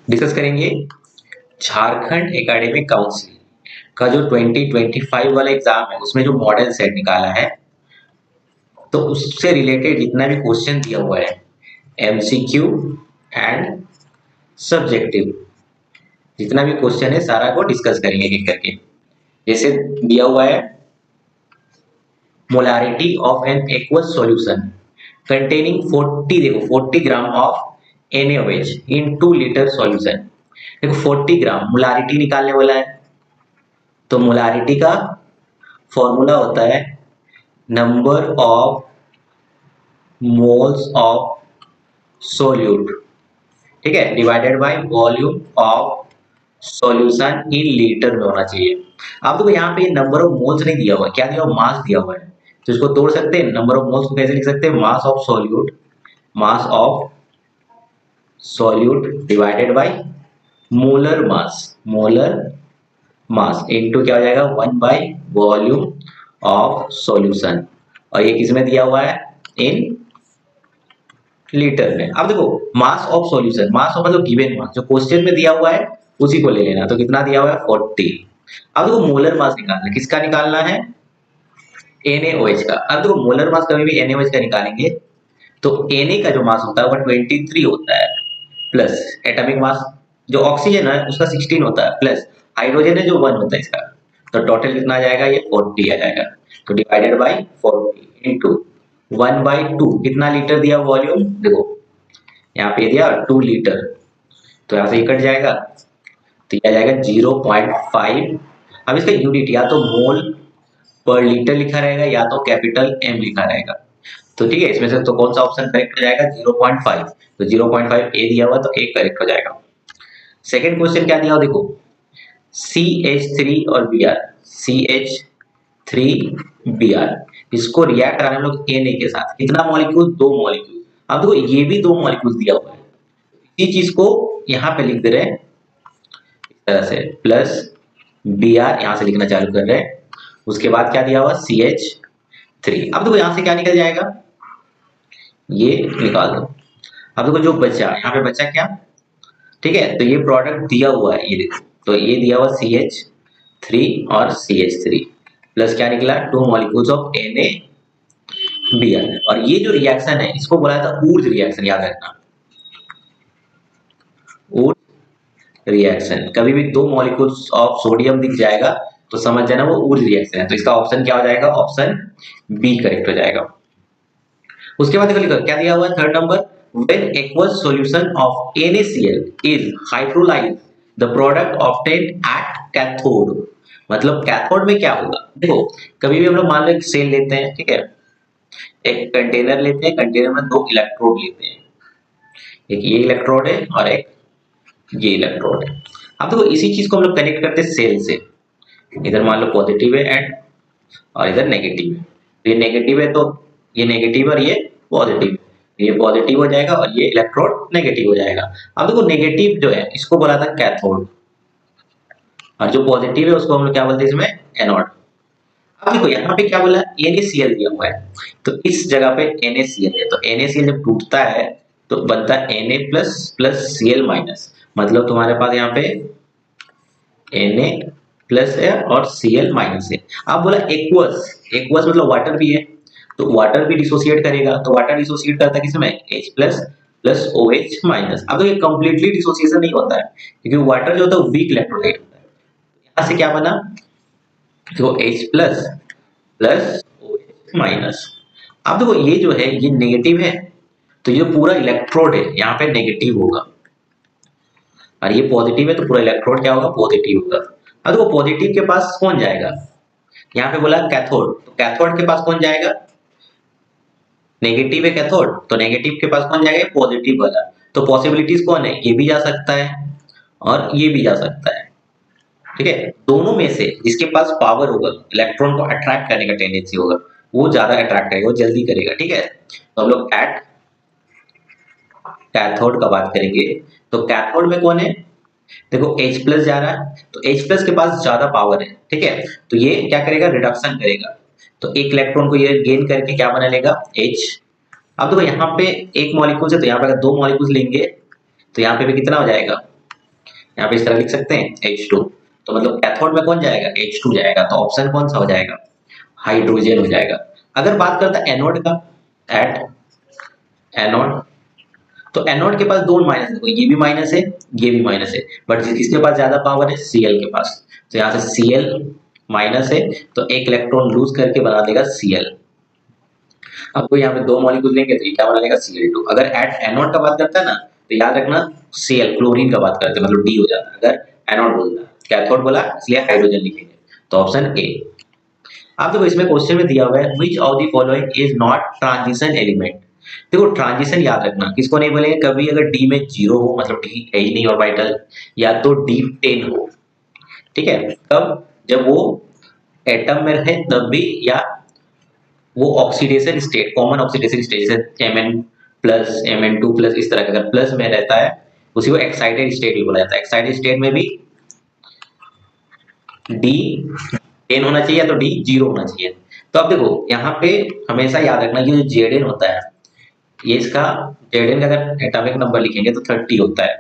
Discuss करेंगे Jharkhand academic council का जो 2025 वाला एग्जाम है उसमें जो मॉडल सेट निकाला है तो उससे रिलेटेड जितना भी क्वेश्चन दिया हुआ है एमसीक्यू एंड सब्जेक्टिव जितना भी क्वेश्चन है सारा को डिस्कस करेंगे एक करके। जैसे दिया हुआ है molarity of an aqueous solution containing 40 देखो 40 gram of NaOH in 2 litre solution. देखो 40 ग्राम मोलारिटी निकालने वाला है तो मोलारिटी का फॉर्मूला होता है number of moles of solute, ठीक है, divided by volume of solution in litre में होना चाहिए। आप देखो यहाँ पे नंबर ऑफ मोल्स नहीं दिया हुआ है, क्या दिया हुआ, मास दिया हुआ है, तो इसको तोड़ सकते हैं। नंबर ऑफ मोल्स को कैसे लिख सकते हैं, mass of solute divided by molar mass into क्या हो जाएगा 1 बाय वॉल्यूम ऑफ सॉल्यूशन, और ये किसमें दिया हुआ है, इन लीटर में। अब देखो mass of solution, mass of मतलब गिवन मास, जो क्वेश्चन में दिया हुआ है उसी को ले लेना। तो कितना दिया हुआ है 40। अब देखो मोलर मास निकालना है, किसका निकालना है, NaOH का। अब देखो मोलर मास कभी भी NaOH का निकालेंगे तो Na का जो मास होता है वो 23 होता है, प्लस एटॉमिक मास जो ऑक्सीजन है उसका 16 होता है, प्लस हाइड्रोजन है जो 1 होता है इसका, तो टोटल कितना आ जाएगा, ये 40 आ जाएगा। तो डिवाइडेड बाय 40 इनटू 1 बाय 2 कितना लीटर दिया वॉल्यूम, देखो यहाँ पे दिया 2 लीटर, तो यहाँ से ये कट जाएगा तो ये आ जाएगा 0.5। अब इसका यूनिट या तो मोल पर लीटर लिखा रहेगा या तो कैपिटल M लिखा रहेगा। तो ठीक है, इसमें से तो कौन सा ऑप्शन करेक्ट हो जाएगा, 0.5। तो 0.5 ए दिया हुआ तो ए करेक्ट हो जाएगा। सेकंड क्वेश्चन क्या दिया हो, देखो CH3 और Br, CH3Br इसको रिएक्ट कराने हम लोग Na के साथ, कितना मॉलिक्यूल, 2 मॉलिक्यूल। अब देखो ये भी 2 मॉलिक्यूल दिया हुआ है, इसी चीज को यहाँ पे लिख दे रहे हैं इस तरह से, प्लस Br यहाँ से लिखना चालू कर रहे हैं। उसके बाद क्या दिया हुआ CH3। अब देखो यहाँ से क्या निकल जाएगा, ये निकाल दो। अब देखो जो बचा यहाँ पे बचा क्या, ठीक है, तो ये प्रोडक्ट दिया हुआ है, ये देखो तो ये दिया हुआ CH3 और CH3 प्लस क्या निकला 2 मॉलिक्यूल्स ऑफ NaBr। और ये जो रिएक्शन है इसको बोला था ऊर्ज रिएक्शन, याद रखना ऊर्ज रिएक्शन। कभी भी 2 मॉलिक्यूल्स ऑफ सोडियम दिख जाएगा तो समझ जाना वो ऊर्ज रिएक्शन है। तो इसका ऑप्शन क्या हो जाएगा, ऑप्शन बी करेक्ट हो जाएगा। उसके बाद देखो क्या दिया हुआ है third number, when aqueous solution of NaCl is hydrolyzed the product obtained at cathode। मतलब कैथोड में क्या होगा, देखो कभी भी हम लोग मान लो एक सेल लेते हैं, ठीक है, एक कंटेनर लेते हैं, कंटेनर में 2 इलेक्ट्रोड लेते हैं, एक ये इलेक्ट्रोड है और एक ये इलेक्ट्रोड है। अब देखो इसी चीज को हम लोग कनेक्ट करते हैं सेल से, इधर मान लो पॉजिटिव है एंड और इधर नेगेटिव है, तो ये नेगेटिव है तो ये नेगेटिव और ये पॉजिटिव, ये पॉजिटिव हो जाएगा और ये इलेक्ट्रोड नेगेटिव हो जाएगा। अब देखो नेगेटिव जो है इसको बोला था कैथोड और जो पॉजिटिव है उसको हम लोग क्या बोलते हैं इसमें, एनोड। अब देखो यहाँ पे क्या बोला, NaCl दिया हुआ है तो इस जगह पे NaCl है, तो NaCl जब टूटता है तो बनता है Na plus plus Cl minus, मतलब तुम्हारे पास यहाँ पे Na प्लस है और Cl माइनस है। अब बोला एक्वस, एक्वस मतलब वाटर भी है तो वाटर भी डिसोसिएट करेगा, तो वाटर डिसोसिएट करता है किसमें, H plus plus OH minus. अब तो ये कंप्लीटली डिसोसिएशन नहीं होता है क्योंकि वाटर जो होता है वीक इलेक्ट्रोलाइट होता है। यहाँ से क्या बना, तो H plus plus OH minus. अब देखो ये जो है ये नेगेटिव है तो ये पूरा इलेक्ट्रोड है यहाँ पे नेगेटिव होगा, और ये पॉजिटिव है तो पूरा इलेक्ट्रोड क्या होगा, पॉजिटिव होगा। अब देखो पॉजिटिव के पास कौन जाएगा, यहाँ पे बोला कैथोड, तो कैथोड के पास कौन जाएगा, नेगेटिव है कैथोड तो नेगेटिव के पास कौन जाएगा, पॉजिटिव वाला। तो पॉसिबिलिटीज कौन है, ये भी जा सकता है और ये भी जा सकता है, ठीक है। दोनों में से जिसके पास पावर होगा, इलेक्ट्रॉन को अट्रैक्ट करने का टेंडेंसी होगा, वो ज्यादा अट्रैक्ट करेगा, वो जल्दी करेगा, ठीक है। तो हम लोग एट कैथोड का बात करेंगे तो कैथोड में कौन है, देखो H प्लस जा रहा है तो H प्लस के पास ज्यादा पावर है, ठीक है, तो ये क्या करेगा, रिडक्शन करेगा, तो एक इलेक्ट्रॉन को ये गेन करके क्या बना लेगा H। अब देखो यहाँ पे एक मॉलिक्यूल से तो यहाँ पे अगर 2 मॉलिक्यूल लेंगे तो यहाँ पे भी कितना हो जाएगा यहाँ पे इस तरह लिख सकते हैं H2, तो मतलब कैथोड में कौन जाएगा, H2 जाएगा, तो ऑप्शन कौन सा हो जाएगा, हाइड्रोजन हो जाएगा। अगर बात करता है एनोड का, एट एनोड, तो एनोड के पास दो माइनस, देखो ये भी माइनस है, ये भी माइनस है, बट किसके पास ज्यादा पावर है, Cl के पास, तो यहाँ से Cl माइनस है, तो एक इलेक्ट्रॉन लूज करके बना देगा Cl। अब कोई यहाँ पे दो मॉलिक्यूल लेंगे तो ये क्या बना लेगा, Cl2। अगर एट एनोड का बात करता है ना, तो याद रखना Cl क्लोरीन का बात करते हैं, मतलब D हो जाता है। अगर एनोड बोलता है, कैथोड बोला इसलिए हाइड्रोजन लिखेंगे, तो ऑप्शन ए। आप देखो इसमें क्वेश्चन में दिया हुआ है which of the following is not transition element. देखो ट्रांजिशन याद रखना, किसको नहीं बोलेंगे, कभी अगर डी में 0 हो, मतलब डी है ही नहीं ऑर्बिटल, या तो D10 हो, ठीक है, कब, जब वो एटम में रहे तब भी, या वो oxidation state, common oxidation state, जैसे Mn प्लस Mn2 प्लस, इस तरह का अगर प्लस में रहता है उसी को एक्साइटेड स्टेट भी बोला जाता है। एक्साइटेड स्टेट में भी D10 होना चाहिए या तो D0 होना चाहिए। तो अब देखो यहाँ पे हमेशा याद रखना कि जो Zn होता है, ये इसका Zn का अगर एटॉमिक नंबर लिखेंगे तो 30 होता है,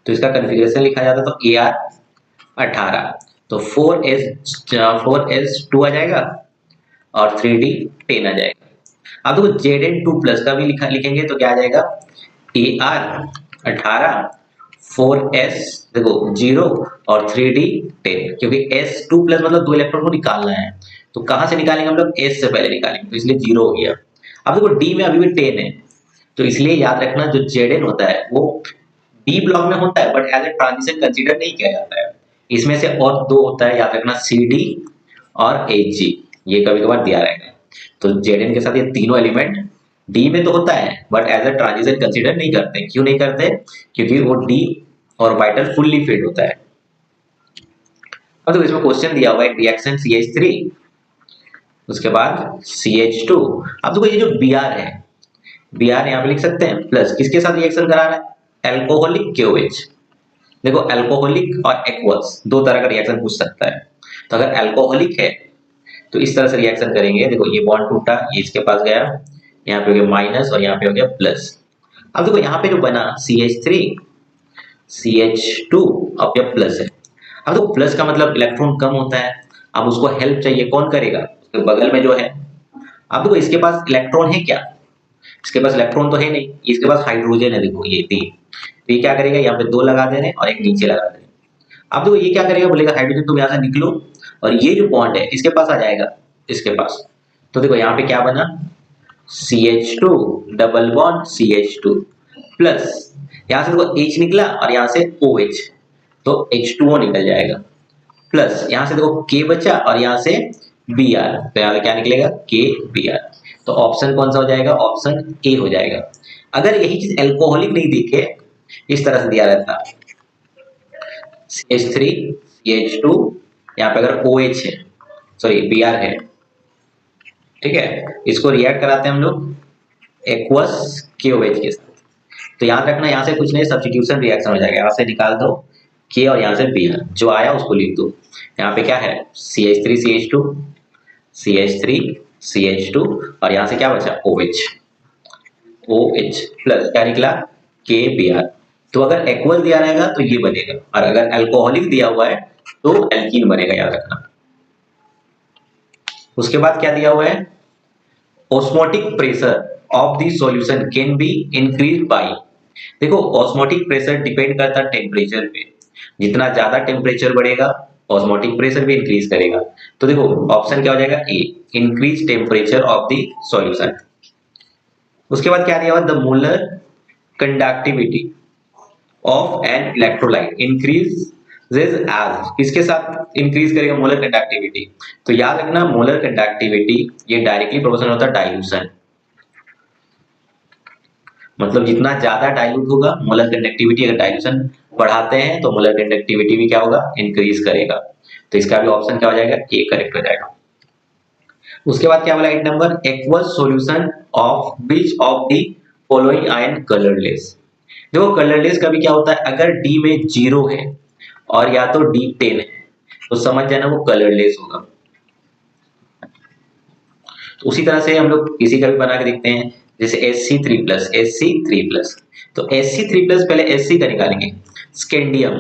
तो इसका कन्फिग्रेशन लिखा जाता है तो Ar 18, तो 4s2 आ जाएगा और 3D10 आ जाएगा। अब देखो Zn2 प्लस का भी लिखेंगे तो क्या आ जाएगा, Ar 18, 4s देखो 0 और 3D10, क्योंकि S2 प्लस मतलब दो इलेक्ट्रॉन को निकालना है, तो कहां से निकालेंगे हम लोग, S से पहले निकालेंगे, तो इसलिए 0 हो गया। अब देखो D में अभी भी 10 है, तो इसलिए याद रखना जो Zn होता है वो D ब्लॉक में होता है, but as a transition consider नहीं किया जाता है। इसमें से और दो होता है, याद रखना CD और Hg, ये कभी कभार दिया रहेगा। तो Zn के साथ ये तीनों एलिमेंट D में तो होता है, but as a transition consider नहीं करते। क्यों नहीं करते, क्योंकि वो D ऑर्बिटल फुल्ली फिट होता है। अब तो इसमें क्वेश्चन दिया हुआ है रिएक्शन CH3, उसके बाद CH2। अब देखो ये जो Br है, Br यहाँ पे लिख सकते हैं प्लस, किसके साथ रिएक्शन करा रहा है, एल्कोहलिक KOH। देखो अल्कोहलिक और एक्वस दो तरह का रिएक्शन पूछ सकता है, तो अगर अल्कोहलिक है तो इस तरह से रिएक्शन करेंगे। देखो ये बॉन्ड टूटा, ये इसके पास गया, यहाँ पे हो गया माइनस और यहाँ पे हो गया प्लस। अब देखो यहाँ पे जो बना CH3 CH2 अब ये प्लस है। अब देखो प्लस का मतलब इलेक्ट्रॉन कम होता है, अब उसको हेल्प चाहिए, कौन करेगा, उसके बगल में जो है। अब देखो इसके पास इलेक्ट्रॉन है क्या, इसके पास इलेक्ट्रॉन तो है नहीं, इसके पास हाइड्रोजन है, देखो ये 3, तो ये क्या करेगा, यहाँ पे 2 लगा दे रहे और एक नीचे लगा दे रहे। अब देखो ये क्या करेगा, बोलेगा हाइड्रोजन तुम यहाँ से निकलो, और ये जो बॉन्ड है इसके पास आ जाएगा, इसके पास। तो देखो यहाँ पे क्या बना, CH2 double bond CH2 plus, यहाँ से देखो H निकला और यहाँ से OH, तो H2O निकल जाएगा, प्लस यहाँ से देखो K बचा और यहाँ से Br, तो यहाँ से क्या निकलेगा, KBr। तो ऑप्शन कौन सा हो जाएगा, ऑप्शन ए हो जाएगा। अगर यही चीज एल्कोहलिक नहीं दिखे, इस तरह से दिया रहता CH3 CH2, यहाँ पे अगर OH है, सॉरी Br है, ठीक है, इसको रिएक्ट कराते हैं हम लोग एक्वस KOH के साथ, तो याद रखना यहाँ से कुछ नहीं, सब्स्टिट्यूशन रिएक्शन हो जाएगा, यहाँ से निकाल दो K और यहाँ से Br, जो आया उसको लिख दो। यहाँ पे क्या है, CH3 CH2 CH3 CH2 और यहाँ से क्या बचा, OH प्लस क्या निकला, KBr। तो अगर एक्वस दिया रहेगा तो ये बनेगा, और अगर अल्कोहलिक दिया हुआ है तो एल्कीन बनेगा, याद रखना। उसके बाद क्या दिया हुआ है, osmotic pressure of the solution can be increase by. देखो ऑस्मोटिक प्रेशर डिपेंड करता है टेम्परेचर पे, जितना ज्यादा टेम्परेचर बढ़ेगा ऑस्मोटिक प्रेशर भी इंक्रीज करेगा। तो देखो ऑप्शन क्या हो जाएगा, A, increase temperature of the solution. उसके बाद क्या दिया हुआ, the molar conductivity of an electrolyte increase as, किसके साथ इंक्रीज करेगा, मोलर कंडक्टिविटी। तो याद रखना मोलर कंडक्टिविटी ये डायरेक्टली प्रोपोर्शनल होता है डाइल्यूशन, मतलब जितना ज्यादा डाइल्यूट होगा मोलर कंडक्टिविटी, अगर डाइल्यूशन बढ़ाते हैं तो मोलर कंडक्टिविटी भी क्या होगा, इंक्रीज करेगा। तो इसका भी ऑप्शन क्या हो जाएगा, ए करेक्ट हो जाएगा। उसके बाद क्या बोला 8 number, aqueous solution of which of the following ion colourless. देखो कलरलेस का भी क्या होता है, अगर डी में 0 है और या तो D10 है तो समझ जाना वो कलरलेस होगा। तो उसी तरह से हम लोग किसी का भी बना के देखते हैं, जैसे Sc3+, तो Sc3+, पहले Sc का निकालेंगे, स्कैंडियम,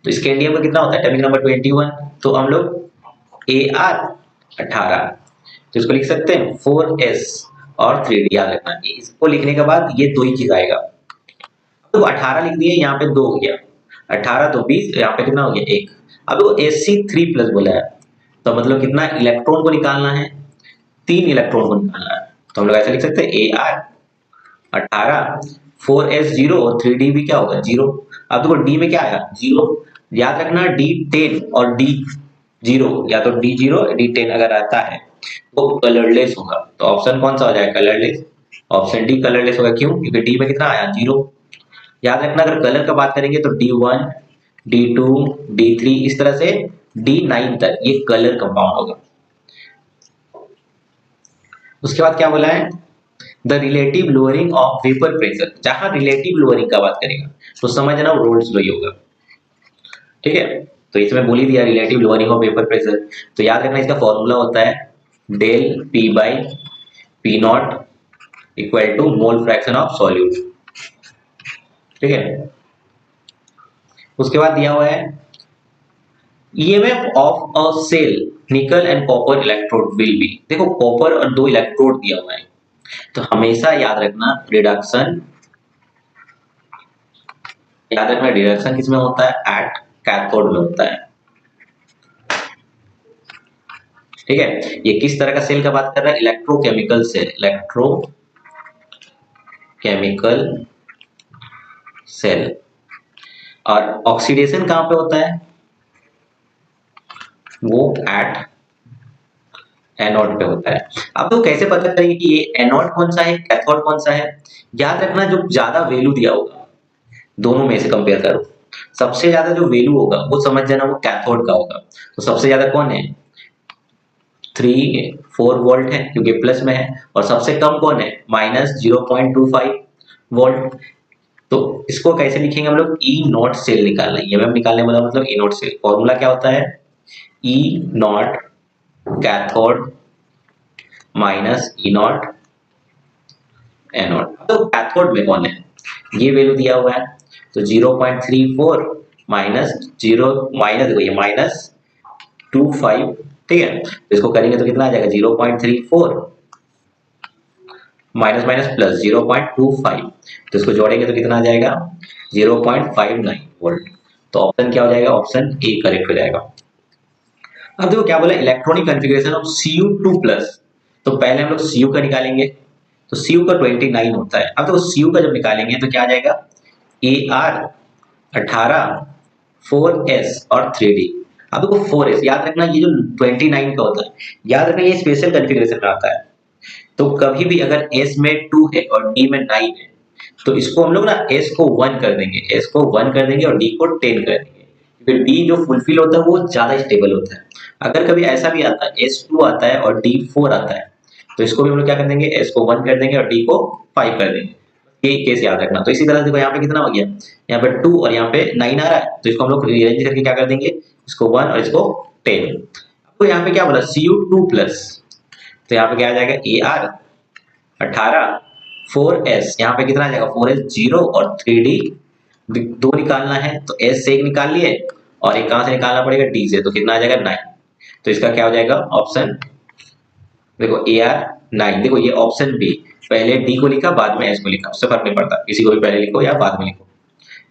तो स्कैंडियम का कितना होता है एटॉमिक नंबर 21, तो हम लोग Ar 18, तो इसको लिख सकते हैं 4s और 3d। याद रखना इसको लिखने के बाद ये दो ही चीज आएगा। तो 18 लिख दिए, यहाँ पे 2 हो गया, 18 तो 20, यहाँ पे कितना हो गया 1। अब वो Sc3+ बोला है, तो मतलब कितना इलेक्ट्रॉन को निकालना है, 3 इलेक्ट्रॉन को निकालना है। तो हम लोग ऐसा लिख सकते हैं Ar 18, 4s 0 और 3d भी क्या होगा 0। अब देखो d में क्या आया 0, याद रखना d10 और d0, या तो d0 d10 अगर आता है वो कलरलेस होगा। तो ऑप्शन कौन सा हो जाएगा कलरलेस, ऑप्शन डी कलरलेस होगा। क्यों, क्योंकि d में कितना आया 0। याद रखना अगर कलर का बात करेंगे तो D1 D2 D3 इस तरह से D9 तक ये कलर कंपाउंड होगा। उसके बाद क्या बोला है, the relative lowering of vapour pressure, जहां रिलेटिव लोअरिंग का बात करेगा तो समझना वो रोल्स लो ही होगा। ठीक है, तो इसमें बोल ही दिया relative lowering of vapour pressure, तो याद रखना इसका फॉर्मूला होता है del P by P naught equal to mole fraction of solute. ठीक है, उसके बाद दिया हुआ है EMF of a cell nickel and copper electrode will be. देखो कॉपर और 2 इलेक्ट्रोड दिया हुआ है, तो हमेशा याद रखना रिडक्शन, याद रखना रिडक्शन किसमें होता है एट कैथोड में होता है। ठीक है, ये किस तरह का सेल का बात कर रहा है, इलेक्ट्रोकेमिकल सेल, इलेक्ट्रोकेमिकल सेल। और ऑक्सीडेशन कहां पे होता है, वो एट एनोड पे होता है। अब तो कैसे पता करेंगे कि ये एनोड कौन सा है कैथोड कौन सा है, याद रखना जो ज्यादा वैल्यू दिया होगा दोनों में से कंपेयर करो, सबसे ज्यादा जो वैल्यू होगा वो समझ जाना वो कैथोड का होगा। तो सबसे ज्यादा कौन है 4 वोल्ट है क्योंकि प्लस में है, और सबसे कम कौन है -0.25 वोल्ट। तो इसको कैसे लिखेंगे हम लोग, ई नॉट सेल निकालना है, EMF निकालने वाला मतलब ई नॉट सेल। फॉर्मूला क्या होता है E naught cathode minus E naught anode. तो कैथोड में कौन है, ये वैल्यू दिया हुआ है, तो 0.34 माइनस 0 माइनस देखो ये -25। ठीक है, तो इसको करेंगे तो कितना आ जाएगा 0.34 माइनस माइनस प्लस 0.25, तो इसको जोड़ेंगे तो कितना आ जाएगा 0.59 वोल्ट। तो ऑप्शन क्या हो जाएगा, ऑप्शन ए करेक्ट हो जाएगा। अब देखो क्या बोला, इलेक्ट्रॉनिक कॉन्फ़िगरेशन ऑफ Cu2+, तो पहले हम लोग Cu का निकालेंगे, तो Cu का 29 होता है। अब तो Cu का जब निकालेंगे तो क्या आ जाएगा Ar 18 4s और 3d। अब देखो 4s याद रखना, ये जो 29 का होता है याद रखना ये स्पेशल कॉन्फ़िगरेशन में आता है। तो कभी भी अगर s में 2 है और d में 9 है तो इसको हम लोग ना s को 1 कर देंगे, s को 1 कर देंगे और d को 10 कर देंगे, क्योंकि d जो फुलफिल होता है वो ज्यादा स्टेबल होता है। अगर कभी ऐसा भी आता है S2 आता है और D4 आता है तो इसको भी हम लोग क्या कर देंगे, S को 1 कर देंगे और D को 5 कर देंगे। ये केस याद रखना। तो इसी तरह से देखो यहाँ पे कितना हो गया, यहाँ पे 2 और यहाँ पे 9 आ रहा है, तो इसको हम लोग रीअरेंज करके क्या कर देंगे, इसको 1 और इसको 10। तो यहाँ पे क्या बोला Cu2+, तो यहाँ पे क्या आ जाएगा Ar 18 4s, यहाँ पे कितना आ जाएगा 4s 0 और 3d 2 निकालना है, तो s से 1 निकाल लिए और एक कहां से निकालना पड़ेगा d से, तो कितना आ जाएगा 9। तो इसका क्या हो जाएगा ऑप्शन, देखो Ar 9, देखो ये ऑप्शन बी, पहले डी को लिखा बाद में एस को लिखा, उससे फर्क नहीं पड़ता, किसी को भी पहले लिखो या बाद में लिखो।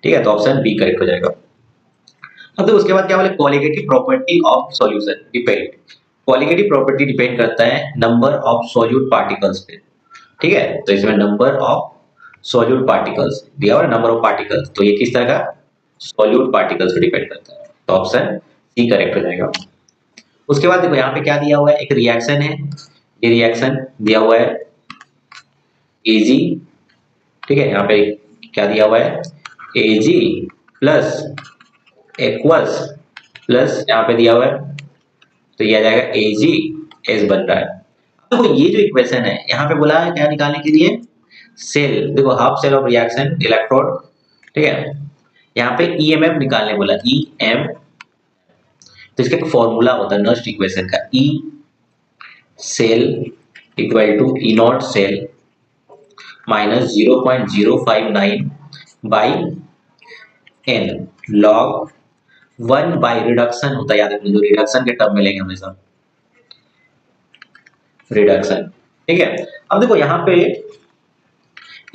ठीक है, तो ऑप्शन बी करेक्ट हो जाएगा। अब तो उसके बाद क्या बोले, qualitative property of solution depend, qualitative property depend करता है नंबर ऑफ सॉल्यूट पार्टिकल्स पे। ठीक है, तो इसमें नंबर ऑफ सॉल्यूट पार्टिकल्स दिया हुआ है, नंबर ऑफ पार्टिकल्स, तो ये किस तरह का सॉल्यूट पार्टिकल्स पे डिपेंड करता है, तो ऑप्शन सी करेक्ट हो जाएगा। उसके बाद देखो यहाँ पे क्या दिया हुआ है, एक रिएक्शन है, ये रिएक्शन दिया हुआ है Ag। ठीक है, यहाँ पे क्या दिया हुआ है Ag प्लस एक्वस प्लस यहाँ पे दिया हुआ है, तो ये आ जाएगा AgS बन रहा है। देखो ये जो इक्वेशन है यहाँ पे बोला है क्या निकालने के लिए, सेल, देखो half cell of reaction electrode. ठीक है, यहाँ पे EMF निकालने बोला EM, तो इसका एक फॉर्मूला होता है नस्ट इक्वेशन का, E cell equal to E naught cell minus 0.059 by n log 1 by reduction होता है, याद रखना, जो रिडक्शन के टर्म मिलेंगे हमेशा, रिडक्शन। ठीक है, अब देखो यहाँ पे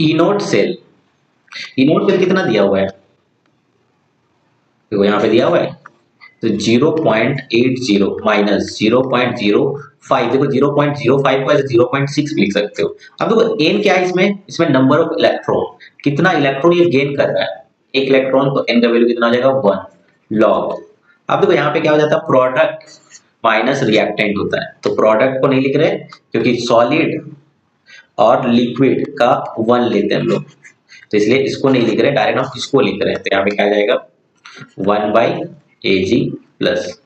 इनोट सेल, इनोट सेल कितना दिया हुआ है, देखो यहाँ पे दिया हुआ है, तो 0.80 माइनस 0.05, देखो 0.05 को ऐसे 0.6 लिख सकते हो। अब देखो एन क्या है इसमें, इसमें नंबर ऑफ इलेक्ट्रॉन, कितना इलेक्ट्रॉन ये गेन कर रहा है, एक इलेक्ट्रॉन, तो एन का वैल्यू कितना हो जाएगा 1 लॉग। अब देखो यहाँ पे क्या हो जाता है, प्रोडक्ट माइनस रिएक्टेंट होता है, तो प्रोडक्ट को नहीं लिख रहे क्योंकि सॉलिड और लिक्विड का 1 लेते हैं हम लोग, तो इसलिए इसको नहीं लिख रहे, डायरेक्ट हम इसको लिख रहे हैं, तो यहाँ पे क्या आ जाएगा 1 बाई Ag प्लस,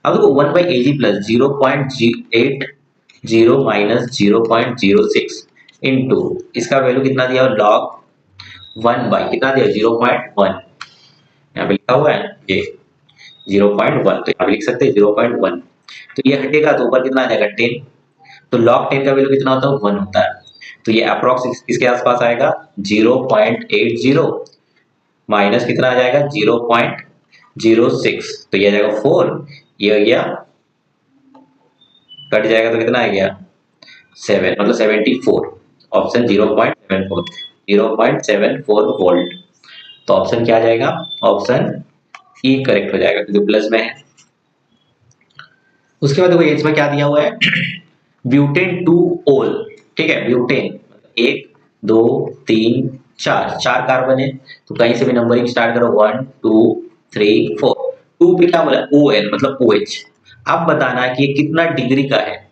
अब देखो 1 by Ag plus 0.80 minus 0.06 into इसका वैल्यू कितना दिया, लॉग 1 बाई कितना दिया 0.1, यहाँ पे लिखा हुआ है ये 0.1, तो यहाँ पे लिख सकते हैं 0.1, तो ये हटेगा तो ऊपर कितना आ जाएगा 10, तो log 10 का वैल्यू कितना होता है 1 होता है, तो ये अप्रोक्स इसके आसपास आएगा 0.80 माइनस कितना आ जाएगा 0.06, तो ये आ जाएगा 4, ये हो गया, कट जाएगा तो कितना आ गया 7, मतलब 74, ऑप्शन 0.74 वोल्ट, तो ऑप्शन क्या आ जाएगा, ऑप्शन ई करेक्ट हो जाएगा क्योंकि प्लस में है। उसके बाद देखो इसमें क्या दिया हुआ है, ब्यूटेन 2 ओल, ठीक है, ब्यूटेन 1 2 3 4 4 कार्बन है, तो कहीं से भी नंबरिंग स्टार्ट करो 1 2 3 4, 2 पे क्या बोला ON मतलब OH, अब बताना कि ये कितना डिग्री का है।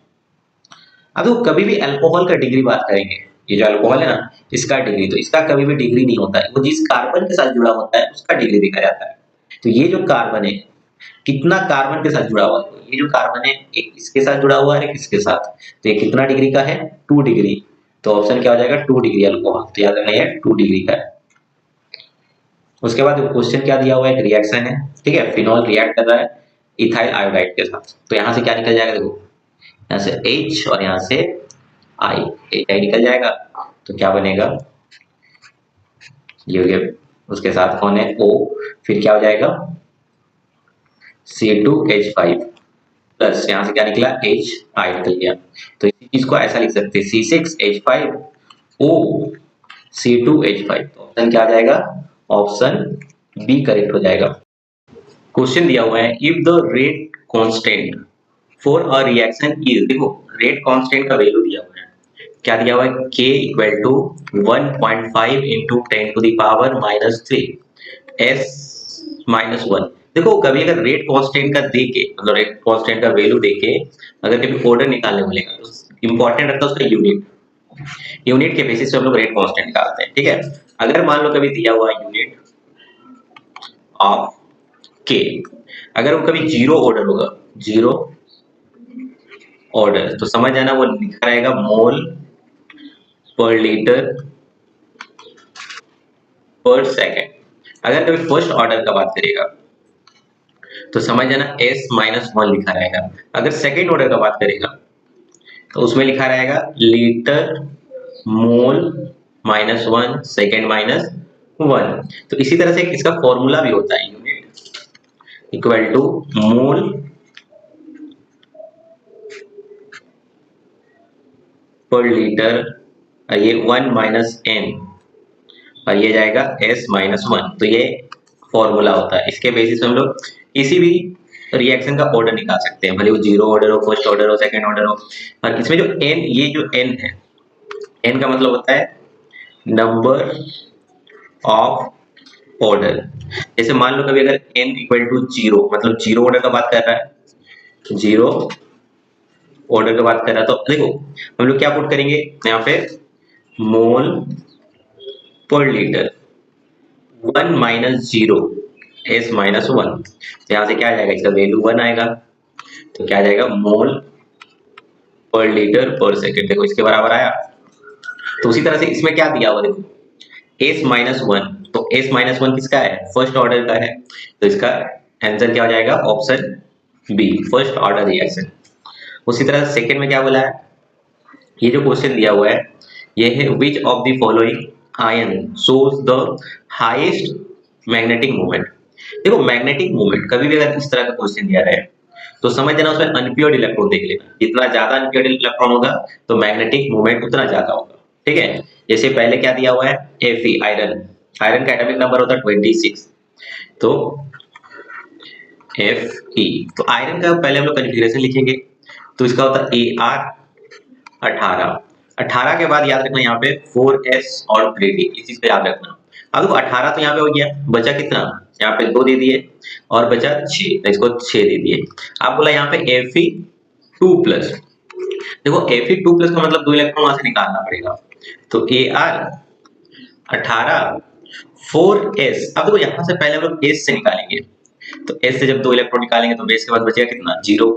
अब तो कभी भी अल्कोहल का डिग्री बात करेंगे, ये जो अल्कोहल है ना इसका डिग्री, तो इसका कभी भी डिग्री नहीं होता है, वो जिस कार्बन के साथ जुड़ा होता है उसका डिग्री देखा जाता है, तो ये जो कार्बन है कितना कार्बन के साथ जुड़ा हुआ है, ये जो कार्बन है एक इसके साथ जुड़ा हुआ है एक इसके साथ, तो ये कितना डिग्री का है 2 डिग्री, तो ऑप्शन क्या हो जाएगा 2 डिग्री अल्कोहल, तो याद रखना ये 2 डिग्री का है। उसके बाद क्वेश्चन क्या दिया हुआ है, एक रिएक्शन है, ठीक है, फिनॉल रिएक्ट कर रहा है इथाइल आयोडाइड के साथ, तो यहाँ से क्या निकल जाएगा, देखो यहाँ से H और यहाँ से I, HI निकल जाएगा, तो क्या बनेगा, ये हो गया, उसके साथ कौन है O, फिर क्या हो जाएगा C2H5 प्लस यहाँ से क्या निकला HI निकल गया, तो इसी चीज को ऐसा लिख सकते हैं C6H5O C2H5, तो ऑप्शन क्या आ जाएगा, ऑप्शन बी करेक्ट हो जाएगा। क्वेश्चन दिया हुआ है if the rate constant for a reaction is, देखो रेट कांस्टेंट का वैल्यू दिया हुआ है, क्या दिया हुआ है K equal to 1.5 into 10⁻³ S minus 1, देखो कभी अगर रेट कांस्टेंट का देके, मतलब रेट कांस्टेंट का वैल्यू देके अगर कभी ऑर्डर निकालने मिलेगा तो इंपॉर्टेंट रहता है उसका यूनिट, यूनिट के बेसिस पे हम लोग रेट कांस्टेंट निकालते हैं, ठीक है। अगर मान लो कभी दिया हुआ यूनिट ऑफ K, अगर वो कभी जीरो ऑर्डर होगा, जीरो ऑर्डर, तो समझ जाना वो लिखा रहेगा मोल पर लीटर पर सेकेंड। अगर कभी फर्स्ट ऑर्डर का बात करेगा तो समझ जाना S-1 लिखा रहेगा, अगर सेकेंड ऑर्डर का बात करेगा तो उसमें लिखा रहेगा लीटर मोल -1 सेकेंड -1, तो इसी तरह से इसका फॉर्मूला भी होता है यूनिट इक्वल टू मोल पर लीटर, ये 1 माइनस n और ये जाएगा S-1, तो ये फॉर्मूला होता है, इसके बेसिस पे हम लोग किसी भी रिएक्शन का ऑर्डर निकाल सकते हैं, भले वो जीरो ऑर्डर हो, फर्स्ट ऑर्डर हो, सेकंड ऑर्डर हो, और इसमें जो n, ये जो n है, n का मतलब होता है नंबर ऑफ ऑर्डर, जैसे मान लो कभी अगर n इक्वल टू 0, मतलब जीरो ऑर्डर का बात कर रहा है, जीरो ऑर्डर का बात कर रहा है, तो देखो हम लोग क्या पुट करेंगे यहाँ पे मोल पर लीटर 1 माइनस 0 S-1, तो यहाँ से क्या आ जाएगा, इसका वैल्यू 1 आएगा, तो क्या आ जाएगा मोल पर लीटर पर सेकेंड, देखो इसके बराबर आया। तो उसी तरह से इसमें क्या दिया हुआ, देखो S-1, तो S-1 किसका है, फर्स्ट ऑर्डर का है, तो इसका आंसर क्या हो जाएगा, option B first order reaction. उसी तरह सेकेंड में क्या बोला है, ये जो क्वेश्चन दिया हुआ है ये है which of the following ion shows the highest magnetic moment, देखो मैग्नेटिक मूवमेंट कभी भी अगर इस तरह का क्वेश्चन दिया रहे तो समझ लेना उसमें अनप्योर्ड इलेक्ट्रॉन देख लेना, जितना ज्यादा अनप्योर्ड इलेक्ट्रॉन होगा तो मैग्नेटिक मूवमेंट उतना ज्यादा होगा। ठीक है, जैसे पहले क्या दिया हुआ है Fe आयरन, आयरन का एटॉमिक नंबर होता है 26, तो Fe, तो आयरन का पहले हम लोग कॉन्फ़िगरेशन लिखेंगे, तो इसका होता है Ar 18, 18 के बाद याद रखना यहाँ पे 4s और 3d, इस चीज को याद रखना। अब देखो 18 तो यहाँ पे हो गया, बचा कितना, यहाँ पे 2 दे दिए और बचा 6, तो इसको 6 दे दिए। आप बोला यहाँ पे Fe2+, देखो Fe2+ का मतलब 2 इलेक्ट्रॉन वहां से निकालना पड़ेगा, तो Ar 18 4s। अब देखो यहाँ से पहले हम लोग s से निकालेंगे, तो s से जब 2 इलेक्ट्रॉन निकालेंगे तो बेस के बाद बचेगा कितना 0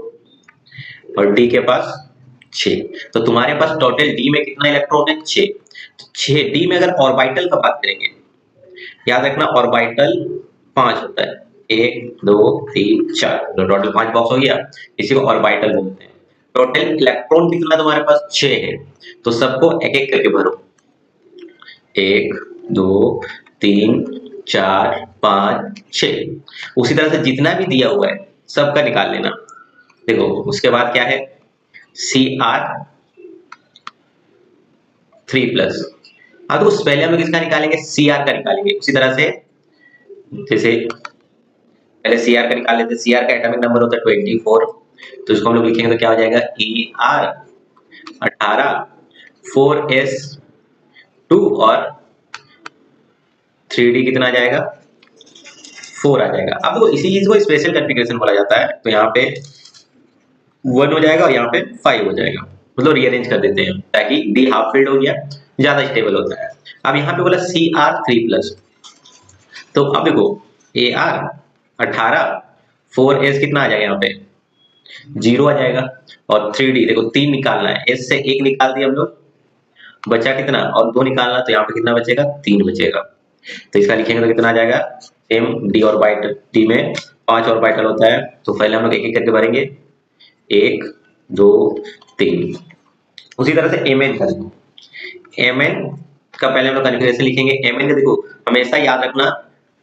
और d के पास 6, तो तुम्हारे पास टोटल d में कितना इलेक्ट्रॉन है 6, तो 6d में अगर ऑर्बिटल का बात करेंगे, याद रखना ऑर्बिटल 5 होता है, 1 2 3 4, तो टोटल 5 बॉक्स हो गया, इसी को ऑर्बिटल बोलते हैं। टोटल इलेक्ट्रॉन कितना तुम्हारे पास 6 है, तो सबको एक एक करके भरो, 1 2 3 4 5 6। उसी तरह से जितना भी दिया हुआ है सबका निकाल लेना। देखो उसके बाद क्या है Cr3+, अब तो पहले हम लोग इसका निकालेंगे Cr का निकालेंगे, उसी तरह से जैसे पहले Cr का निकाल लेते, Cr का एटॉमिक नंबर होता है 24, तो इसको हम लोग लिखेंगे तो क्या हो जाएगा Er 18 4s2 और 3d कितना आ जाएगा 4 आ जाएगा। अब तो इसी चीज को स्पेशल कॉन्फ़िगरेशन बोला जाता है, तो यहाँ पे 1 हो जाएगा और यहाँ पे 5 हो जाएगा, मतलब रीअरेंज कर देते हैं ताकि d हाफ फिल्ड हो गया, ज्यादा स्टेबल होता है। अब यहाँ पे बोला Cr3+, तो अब देखो Ar 18 4s कितना आ जाएगा यहाँ पे 0 आ जाएगा, और 3d देखो 3 निकालना है, s से 1 निकाल दिया हम लोग, बचा कितना और 2 निकालना, तो यहाँ पे कितना बचेगा 3 बचेगा, तो इसका लिखेंगे तो कितना आ जाएगा सेम d ऑर्बिटल, d में 5 ऑर्बिटल होता है, तो पहले हम लोग एक एक करके भरेंगे 1 2 3। उसी तरह से Mn का देखो, Mn का पहले हम लोग कॉन्फ़िगरेशन लिखेंगे। Mn का देखो हमेशा याद रखना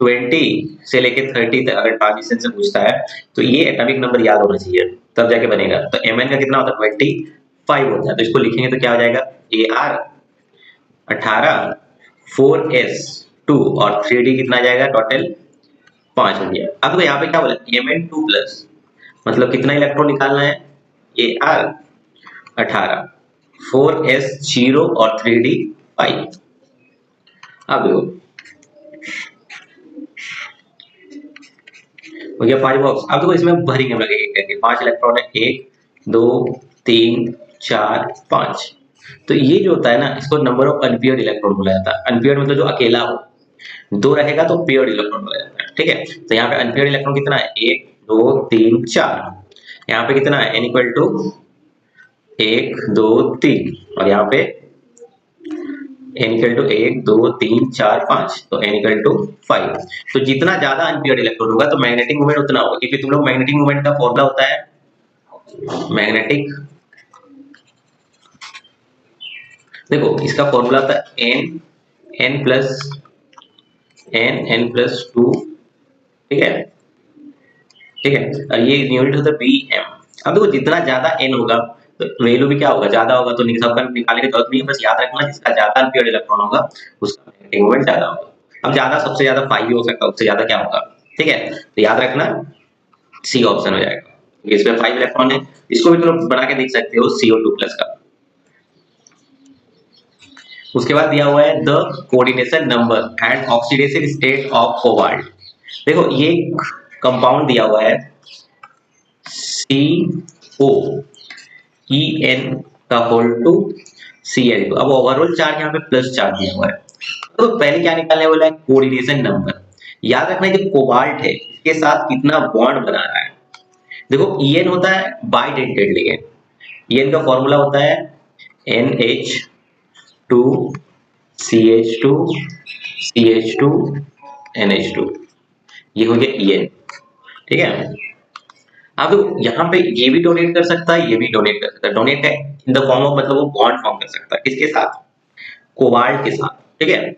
20 से लेके 30 तक अगर ट्रांजिशन से पूछता है तो ये एटॉमिक नंबर याद होना चाहिए, तब जाके बनेगा। तो Mn का कितना होता है 25 होता है, तो इसको लिखेंगे तो क्या हो जाएगा Ar 18 4s2 और 3d कितना आ जाएगा टोटल 5 हो गया। अब तो यहाँ पे क्या बोला Mn2+, मतलब कितना इलेक्ट्रॉन निकालना है Ar 18 4s0 और 3d 5। अब देखो हो गया 5 बॉक्स। अब देखो इसमें भरेंगे हम लोग एक एक करके, 5 इलेक्ट्रॉन है 1 2 3 4 5, तो ये जो होता है ना इसको नंबर ऑफ अनपेयर्ड इलेक्ट्रॉन बोला जाता है। अनपेयर्ड मतलब जो अकेला हो, 2 रहेगा तो पेयर्ड इलेक्ट्रॉन बोला जाता है। ठीक है, तो यहाँ पे अनपेयर्ड इलेक्ट्रॉन कितना है 1 2 3 4, यहाँ पे कितना है n इक्वल टू 1 2 3 और यहाँ पे n इक्वल टू 1 2 3 4 5, तो n इक्वल टू 5। तो जितना ज्यादा अनपेयर्ड इलेक्ट्रॉन होगा तो मैग्नेटिक मूवमेंट उतना होगा, क्योंकि तुम लोग मैग्नेटिक मूवमेंट का फॉर्मूला होता है मैग्नेटिक, देखो इसका फॉर्मूला था n प्लस 2, ठीक है ठीक है, और ये यूनिट होता है Bm। अब देखो जितना ज्यादा n होगा तो वैल्यू भी क्या होगा ज्यादा होगा, तो सबका निकालने की जरूरत नहीं है, बस याद रखना जिसका ज्यादा अनपेयर्ड इलेक्ट्रॉन होगा उसका मैग्नेटिक मोमेंट ज्यादा होगा। अब ज्यादा सबसे ज्यादा 5 भी हो सकता है, उससे ज्यादा क्या होगा, ठीक है, तो याद रखना सी ऑप्शन हो जाएगा, इसमें 5 इलेक्ट्रॉन है। इसको भी तुम लोग बना के देख सकते हो CO2+ का। उसके बाद दिया हुआ है the coordination number and oxidation state of cobalt. देखो ये कंपाउंड दिया हुआ है COEN का होल टू Cl2। अब ओवरऑल चार्ज यहाँ पे प्लस चार्ज दिया हुआ है, तो पहले क्या निकालने वाला है कोऑर्डिनेशन नंबर। याद रखना कि कोबाल्ट है इसके साथ कितना बॉन्ड बना रहा है। देखो En होता है बाइडेंटेड लिगेंड, En का फॉर्मूला होता है NH2 CH2 CH2 NH2, ये हो गया En, ठीक है। अब यहाँ पे ये भी डोनेट कर सकता है, ये भी डोनेट कर सकता है, डोनेट है इन द फॉर्म ऑफ मतलब वो बॉन्ड फॉर्म कर सकता है किसके साथ कोबाल्ट के साथ, ठीक है।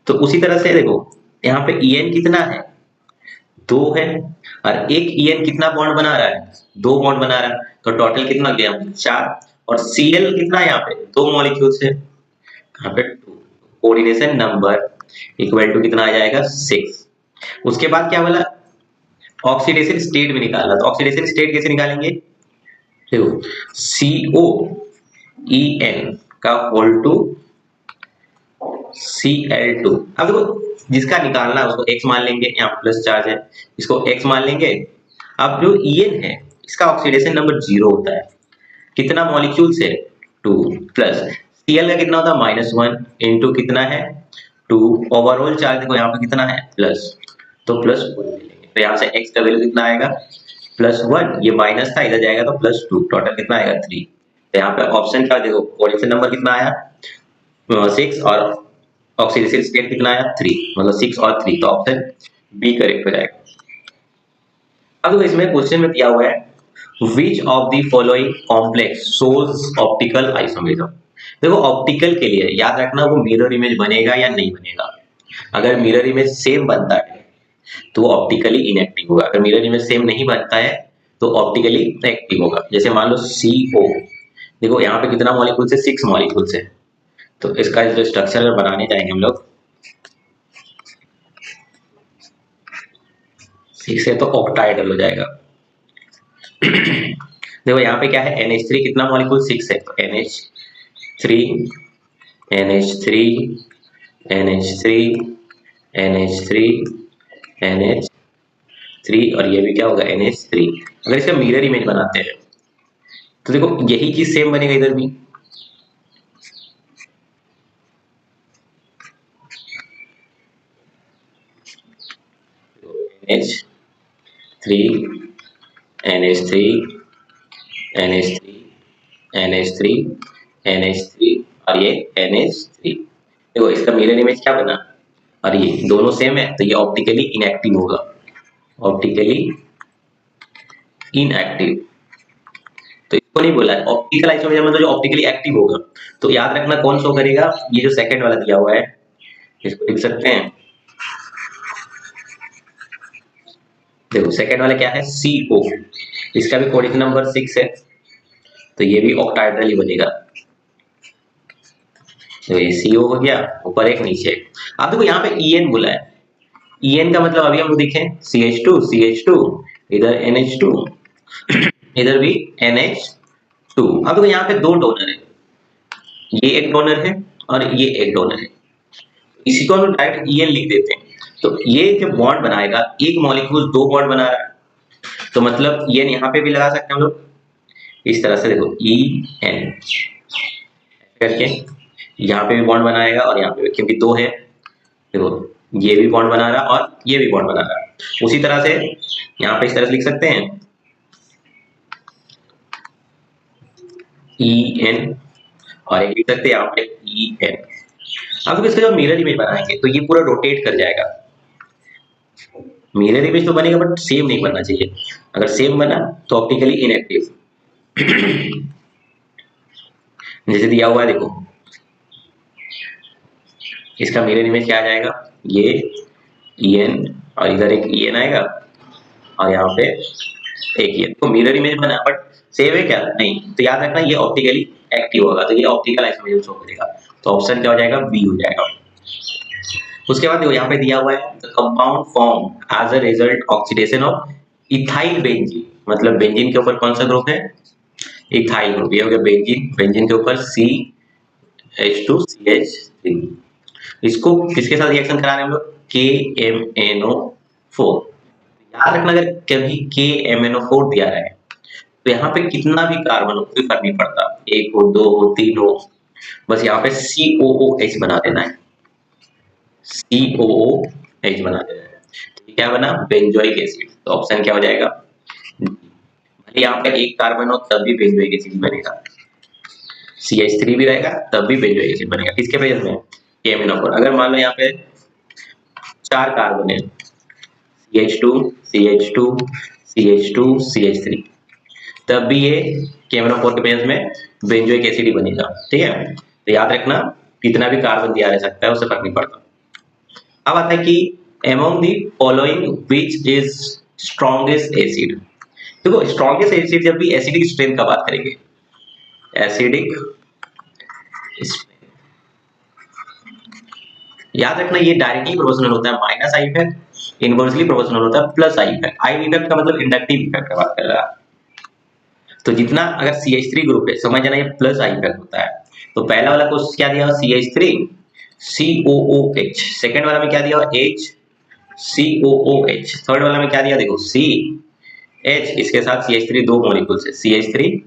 तो उसी तरह से देखो यहाँ पे En कितना है 2 है और एक EN कितना बॉन्ड बना रहा है, 2 बॉन्ड बना रहा है, तो टोटल कितना गया 4। और Cl कितना है यहाँ पे 2 मॉलिक्यूल्स है, यहाँ पे 2, कोऑर्डिनेशन नंबर इक्वल टू कितना आ जाएगा 6। उसके बाद क्या बोला, ऑक्सीडेशन स्टेट भी निकालना, तो ऑक्सीडेशन स्टेट कैसे निकालेंगे, देखो COEN का होल टू Cl2। अब देखो जिसका निकालना है उसको x मान लेंगे, यहाँ प्लस चार्ज है इसको x मान लेंगे। अब जो En है इसका ऑक्सीडेशन नंबर 0 होता है, कितना मॉलिक्यूल्स है 2, प्लस Cl का कितना होता है -1 इंटू कितना है 2, ओवरऑल चार्ज देखो यहाँ पे कितना है प्लस, तो प्लस 1 ले लेंगे, तो यहाँ से x का वैल्यू कितना आएगा +1, ये माइनस था इधर जाएगा तो +2, टोटल कितना आएगा 3। तो यहाँ पे ऑप्शन क्या देखो, कोऑर्डिनेशन नंबर कितना आया 6 और ऑक्सीडेशन स्टेट कितना आया 3, मतलब 6 और 3, तो ऑप्शन बी करेक्ट हो जाएगा। अब तो इसमें क्वेश्चन में दिया हुआ है which of the following complex shows optical isomerism. देखो ऑप्टिकल के लिए याद रखना वो मिरर इमेज बनेगा या नहीं बनेगा। अगर मिरर इमेज सेम बनता है तो वो ऑप्टिकली इनएक्टिव होगा, अगर मिरर इमेज सेम नहीं बनता है तो ऑप्टिकली एक्टिव होगा। जैसे मान लो CO, देखो यहाँ पे कितना मॉलिक्यूल्स है 6 मॉलिक्यूल्स है, तो इसका जो स्ट्रक्चर बनाने जाएंगे हम लोग 6 है तो ऑक्टाइडल हो जाएगा। देखो यहाँ पे क्या है NH3 कितना मॉलिक्यूल 6 है, तो NH3 NH3 NH3 NH3 NH3 और ये भी क्या होगा NH3। अगर इसका मिरर इमेज बनाते हैं तो देखो यही चीज सेम बनेगा इधर भी, NH3 NH3 NH3 NH3 NH3 और ये NH3। देखो इसका मिरर इमेज क्या बना, और ये दोनों सेम है तो ये ऑप्टिकली इनएक्टिव होगा, ऑप्टिकली इनएक्टिव। तो इसको नहीं बोला है ऑप्टिकल आइसोमेरिज्म मतलब जो ऑप्टिकली एक्टिव होगा। तो याद रखना कौन शो करेगा, ये जो सेकंड वाला दिया हुआ है इसको लिख सकते हैं, देखो सेकंड वाला क्या है CO, इसका भी कोऑर्डिनेशन नंबर 6 है तो ये भी ऑक्टाहेड्रल ही बनेगा। तो ये CO हो गया, ऊपर एक नीचे एक। आप देखो यहाँ पे EN बोला है, EN का मतलब अभी हम लोग देखें CH2 इधर NH2 इधर भी NH2। अब देखो यहाँ पे 2 डोनर है, ये एक डोनर है और ये एक डोनर है, इसी को हम डायरेक्ट EN लिख देते हैं। तो ये जो बॉन्ड बनाएगा एक मॉलिक्यूल 2 बॉन्ड बना रहा है, तो मतलब EN यहाँ पे भी लगा सकते हैं हम लोग इस तरह से, देखो EN करके यहाँ पे भी बॉन्ड बनाएगा और यहाँ पे क्योंकि 2 है, देखो ये भी बॉन्ड बना रहा और ये भी बॉन्ड बना रहा। उसी तरह से यहाँ पे इस तरह से लिख सकते हैं EN और एक लिख सकते हैं यहाँ पे EN। अब इसका जब मिरर इमेज बनाएंगे तो ये पूरा रोटेट कर जाएगा, मिरर इमेज तो बनेगा बट सेम नहीं बनना चाहिए, अगर सेम बना तो ऑप्टिकली इनएक्टिव। जैसे दिया हुआ है देखो इसका मिरर इमेज क्या आ जाएगा, ये EN और इधर एक EN आएगा और यहाँ पे एक EN, तो मिरर इमेज बना बट सेम है क्या नहीं, तो याद रखना ये ऑप्टिकली एक्टिव होगा, तो ये ऑप्टिकल आइसोमेरिज्म शो करेगा, तो ऑप्शन क्या हो जाएगा बी हो जाएगा। उसके बाद देखो यहाँ पे दिया हुआ है compound form as a result oxidation of ethyl benzene, मतलब बेंजीन के ऊपर कौन सा ग्रुप है इथाइल ग्रुप, ये हो गया बेंजीन, बेंजीन के ऊपर CH2CH3, इसको किसके साथ रिएक्शन करा रहे हैं हम लोग KMNO4। याद रखना अगर कभी KMNO4 दिया है तो यहाँ पे कितना भी कार्बन हो कोई फर्क नहीं पड़ता, 1 हो 2 हो 3 हो, बस यहाँ पे COOH बना देना है, COOH बना देना है, क्या बना बेंजोइक एसिड, तो ऑप्शन क्या हो जाएगा, भले यहाँ पे एक कार्बन हो तब भी बेंजोइक एसिड बनेगा, CH3 भी रहेगा तब भी बेंजोइक एसिड बनेगा, किसके प्रेजेंस में KMNO4। अगर मान लो यहाँ पे 4 कार्बन है CH2 तब भी ये KMNO4 के प्रेजेंस में बेंजोइक एसिड ही बनेगा, ठीक है। तो याद रखना कितना भी कार्बन दिया रह सकता है उससे फर्क नहीं पड़ता। अब आता है कि among the following which is strongest acid। देखो स्ट्रॉन्गेस्ट एसिड जब भी एसिडिक स्ट्रेंथ का बात करेंगे, एसिडिक, याद रखना ये डायरेक्टली प्रोपोर्शनल होता है minus I effect, inversely proportional होता है plus I effect. I effect का मतलब इंडक्टिव इफेक्ट का बात कर रहा है। तो जितना अगर CH3 ग्रुप है समझ जाना ये प्लस आई इफेक्ट होता है। तो पहला वाला को क्या दिया CH3 COOH, सेकंड वाला में क्या दिया H COOH, थर्ड वाला में क्या दिया देखो CH, इसके साथ CH3 दो मॉलिक्यूल्स है CH3,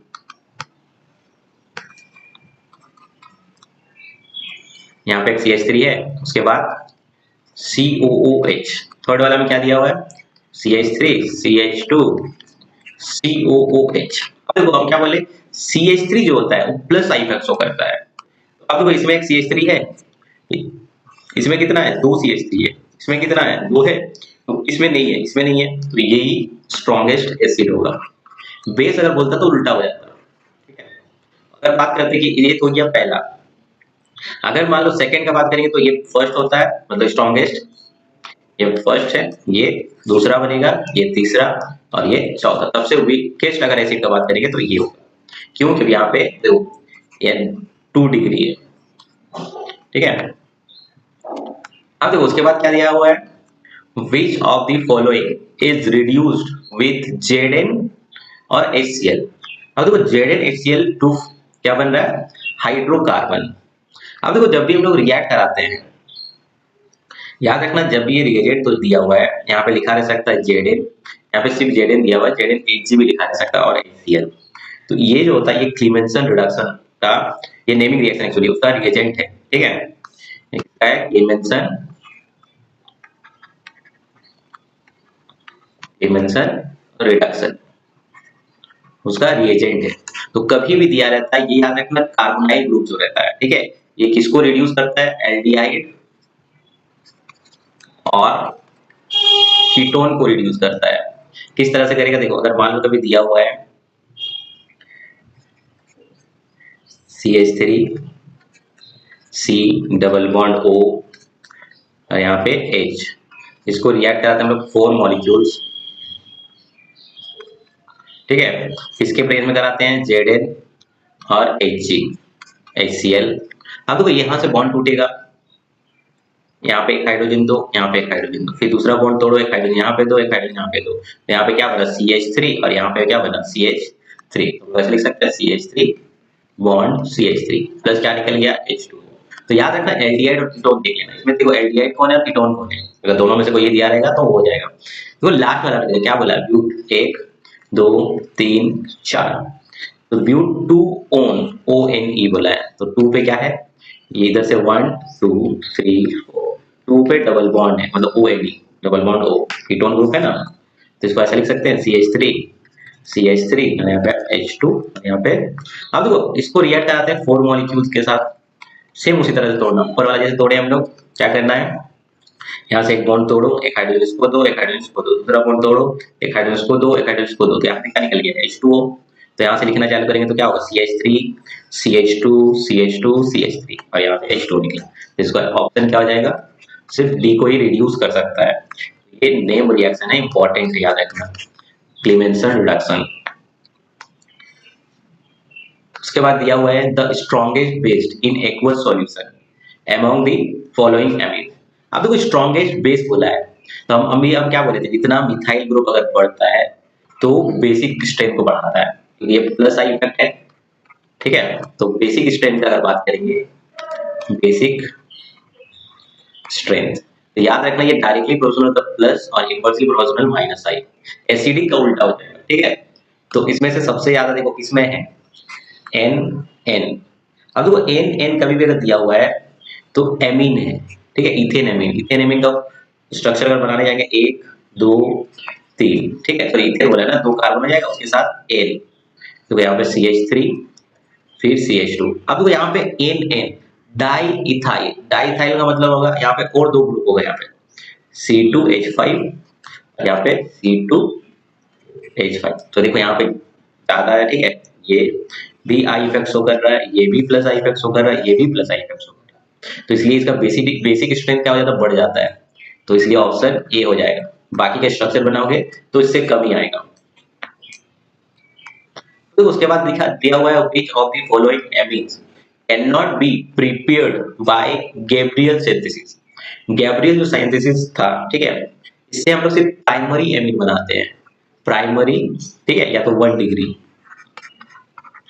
यहाँ पे एक CH3 है, उसके बाद COOH, थर्ड वाला में क्या दिया हुआ है CH3 CH2 COOH। अब देखो हम क्या बोले CH3 जो होता है वो प्लस आई इफेक्ट शो करता है। तो अब देखो इसमें एक CH3 है, इसमें कितना है 2 CH3 है, इसमें कितना है 2 है, तो इसमें नहीं है, इसमें नहीं है, तो यही स्ट्रॉन्गेस्ट एसिड होगा। बेस अगर बोलता तो उल्टा हो जाता। ठीक है, अगर बात करते कि ये तो हो गया पहला, अगर मान लो सेकंड का बात करेंगे तो ये फर्स्ट होता है मतलब स्ट्रॉन्गेस्ट, ये फर्स्ट है, ये दूसरा बनेगा, ये तीसरा और ये चौथा। सबसे वीकेस्ट अगर एसिड का बात करेंगे तो ये होगा, क्यों, क्योंकि यहाँ पे देखो ये 2 डिग्री है। ठीक है, अब देखो उसके बाद क्या दिया हुआ है which of the following is reduced with Zn और HCl। अब देखो Zn HCl टू क्या बन रहा है हाइड्रोकार्बन। अब देखो जब भी हम लोग रिएक्ट कराते हैं, याद रखना जब भी ये रिएजेंट तो दिया हुआ है यहाँ पे लिखा रह सकता है Zn, यहाँ पे सिर्फ Zn दिया हुआ है, Zn Hg भी लिखा रह सकता है और HCl। तो ये जो होता है ये क्लीमेंसन रिडक्शन का ये नेमिंग रिएक्शन एक्चुअली उसका रिएजेंट है। ठीक है, क्लीमेंसन रिडक्शन उसका रिएजेंट है। तो कभी भी दिया रहता है ये याद रखना कार्बोनाइल ग्रुप जो रहता है, ठीक है, ये किसको रिड्यूस करता है एल्डिहाइड और कीटोन को रिड्यूस करता है। किस तरह से करेगा देखो, अगर मान लो कभी दिया हुआ है CH3 C double bond O और यहाँ पे H, इसको रिएक्ट कराते हैं हम लोग 4 मॉलिक्यूल्स। ठीक है, इसके प्रेस में कराते हैं Zn और Hg HCl। अब देखो यहाँ से बॉन्ड टूटेगा, यहाँ पे एक हाइड्रोजन दो, यहाँ पे एक हाइड्रोजन दो, फिर दूसरा बॉन्ड तोड़ो, एक हाइड्रोजन यहाँ पे दो, एक हाइड्रोजन यहाँ पे दो, तो यहाँ पे क्या बना CH3 और यहाँ पे क्या बना CH3। तो वैसे लिख सकते हैं CH3 बॉन्ड CH3 प्लस क्या निकल गया H2। तो याद रखना एल्डिहाइड और कीटोन देख लेना, इसमें देखो एल्डिहाइड कौन है और कीटोन कौन है, अगर दोनों में से कोई ये दिया रहेगा तो हो जाएगा। तो लास्ट वाला क्या बोला ब्यूट 1 2 3 4, तो ब्यूट 2 ONE बोला है, तो 2 पे क्या है ये इधर से 1 2 3 4, 2 पे डबल बॉन्ड है मतलब ONE double bond O, ketone group है ना, तो इसको ऐसा लिख सकते हैं CH3 और यहाँ पे H2 यहाँ पे। अब देखो इसको रिएक्ट कराते हैं 4 मॉलिक्यूल्स के साथ, सेम उसी तरह से तोड़ना, ऊपर वाला जैसे तोड़े हम लोग, क्या करना है यहाँ से एक बॉन्ड तोड़ो, एक हाइड्रोजन इसको दो, एक हाइड्रोजन इसको दो, दूसरा बॉन्ड तोड़ो, एक हाइड्रोजन इसको दो, एक हाइड्रोजन इसको दो, तो यहाँ पे क्या निकल गया H2O। तो यहाँ से लिखना चालू करेंगे तो क्या होगा CH3 CH2 CH2 CH3 और यहाँ पे H2 निकला। तो इसका ऑप्शन क्या हो जाएगा, सिर्फ डी को ही रिड्यूस कर सकता है। ये नेम रिएक्शन है, इंपॉर्टेंट याद रखना, क्लीमेंसन रिडक्शन। उसके बाद दिया हुआ है the strongest base in aqueous solution among the following amine. अब देखो स्ट्रॉन्गेस्ट बेस बोला है, तो हम अभी क्या बोले थे जितना मिथाइल ग्रुप अगर बढ़ता है तो बेसिक स्ट्रेंथ को बढ़ाता है, तो ये प्लस आई इफेक्ट है। ठीक है, तो बेसिक स्ट्रेंथ की अगर बात करेंगे, बेसिक स्ट्रेंथ तो याद रखना ये डायरेक्टली प्रोपोर्शनल होता है प्लस और इनवर्सली प्रोपोर्शनल माइनस आई, एसिडिक का उल्टा हो जाएगा। ठीक है, तो इसमें से सबसे ज्यादा देखो किसमें है N। अब देखो N कभी भी अगर दिया हुआ है तो एमीन है। ठीक है, इथेन एमीन का स्ट्रक्चर अगर बनाने जाएंगे 1 2 3, ठीक है, तो इथेन बोला ना 2 कार्बन हो जाएगा उसके साथ N, तो यहाँ पे CH3 फिर CH2। अब देखो यहाँ पे N डाई इथाइल का मतलब होगा यहाँ पे और 2 ग्रुप होगा, यहाँ पे C2H5 यहाँ पे C2H5। तो देखो यहाँ पे ज्यादा है, ठीक है, ये भी आई इफेक्ट शो कर रहा है, ये भी प्लस आई इफेक्ट शो कर रहा है, ये भी प्लस आई इफेक्ट शो कर रहा है, तो इसलिए इसका बेसिक स्ट्रेंथ क्या हो जाता है बढ़ जाता है। तो इसलिए ऑप्शन ए हो जाएगा। बाकी का स्ट्रक्चर बनाओगे तो इससे कम ही आएगा। तो उसके बाद लिखा दिया हुआ है which of the following amines can not be prepared by Gabriel synthesis. Gabriel जो सिंथेसिस था, ठीक है, इससे हम लोग सिर्फ प्राइमरी एमीन बनाते हैं, प्राइमरी, ठीक है, या तो 1 डिग्री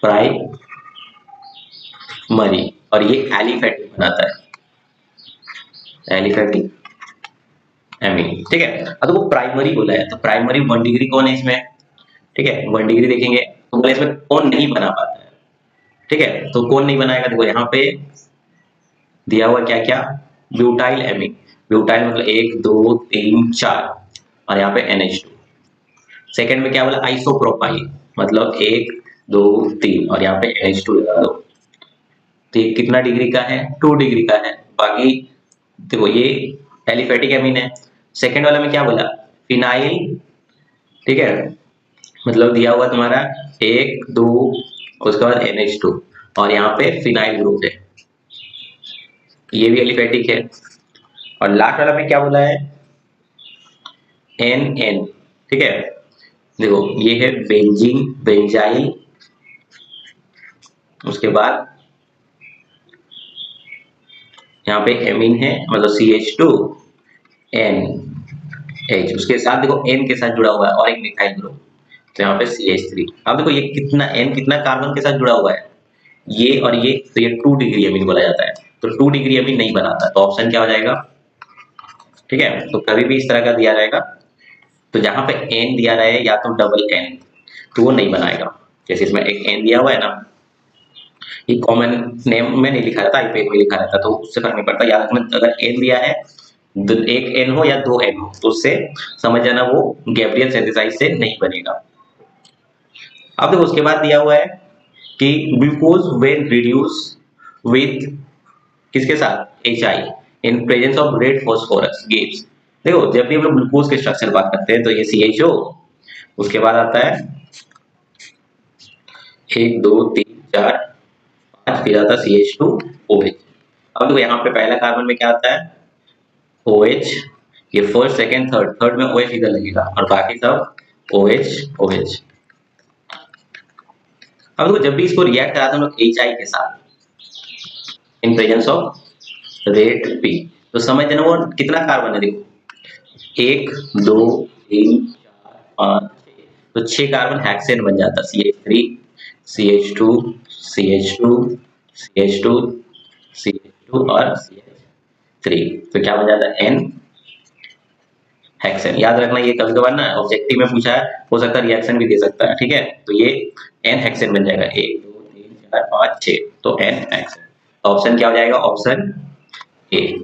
प्राइमरी, और ये एलिफेटिक बनाता है, एलिफेटिक एमीन, ठीक है। अब तो वो प्राइमरी बोला है, तो प्राइमरी 1 डिग्री कौन है इसमें, ठीक है, 1 डिग्री देखेंगे तो बोला इसमें कौन नहीं बना पाता है, ठीक है, तो कौन नहीं बनाएगा, देखो यहाँ पे दिया हुआ क्या क्या, ब्यूटाइल एमीन, ब्यूटाइल मतलब 1 2 3 4 और यहाँ पे NH2। सेकंड में क्या बोला, आइसोप्रोपाइल मतलब 1 2 3 और यहाँ पे NH2 लगा दो, तो ये कितना डिग्री का है, 2 डिग्री का है। बाकी देखो ये एलिफेटिक एमीन है। सेकंड वाला में क्या बोला, फिनाइल, ठीक है, मतलब दिया हुआ तुम्हारा 1 2 उसके बाद NH2 और यहाँ पे फिनाइल ग्रुप है, ये भी एलिफेटिक है। और लास्ट वाला में क्या बोला है, NN, ठीक है, देखो ये है बेंजीन, बेंजाइल, उसके बाद यहाँ पे एमीन है मतलब CH2NH, उसके साथ देखो N के साथ जुड़ा हुआ है और एक मिथाइल ग्रुप, तो यहाँ पे CH3। अब देखो ये कितना N कितना कार्बन के साथ जुड़ा हुआ है, ये और ये, तो ये 2 डिग्री एमीन बोला जाता है, तो 2 डिग्री एमीन नहीं बनाता, तो ऑप्शन क्या हो जाएगा, ठीक है। तो कभी भी इस तरह का दिया जाएगा तो जहां पे N दिया रहा है या तो डबल N, तो वो नहीं बनाएगा। जैसे इसमें एक N दिया हुआ है ना, ये कॉमन नेम में नहीं लिखा रहता, आईपीए में लिखा रहता, तो उससे फर्क नहीं पड़ता। याद रखना अगर N दिया है, एक N हो या 2 N हो, तो उससे समझ जाना वो गैब्रियल सिंथेसाइज से नहीं बनेगा। अब देखो उसके बाद दिया हुआ है कि ग्लूकोज व्हेन रिड्यूस विथ किसके साथ, HI in presence of red phosphorus gives. देखो जब भी हम लोग ग्लूकोज के स्ट्रक्चर बात करते हैं तो ये CHO, उसके बाद आता है 1 2 3 4 5, फिर आता है CH2OH। अब देखो यहाँ पे पहला कार्बन में क्या आता है, OH, ये फर्स्ट सेकंड थर्ड, थर्ड में OH इधर लगेगा और बाकी सब OH। अब देखो जब भी इसको रिएक्ट कराते हैं हम लोग HI के साथ in presence of red P, तो समझ जाना वो कितना कार्बन है, देखो 1 2 3 4 5 6, तो 6 कार्बन हेक्सेन बन जाता है, CH3 CH2 CH2 CH2 CH2 और CH3, तो क्या बन जाता है, N हेक्सेन। याद रखना ये कभी कभार ना ऑब्जेक्टिव में पूछा है, हो सकता है रिएक्शन भी दे सकता है, ठीक है, तो ये N हेक्सेन बन जाएगा, 1 2 3 4 5 6, तो N हेक्सेन। ऑप्शन क्या हो जाएगा, ऑप्शन ए।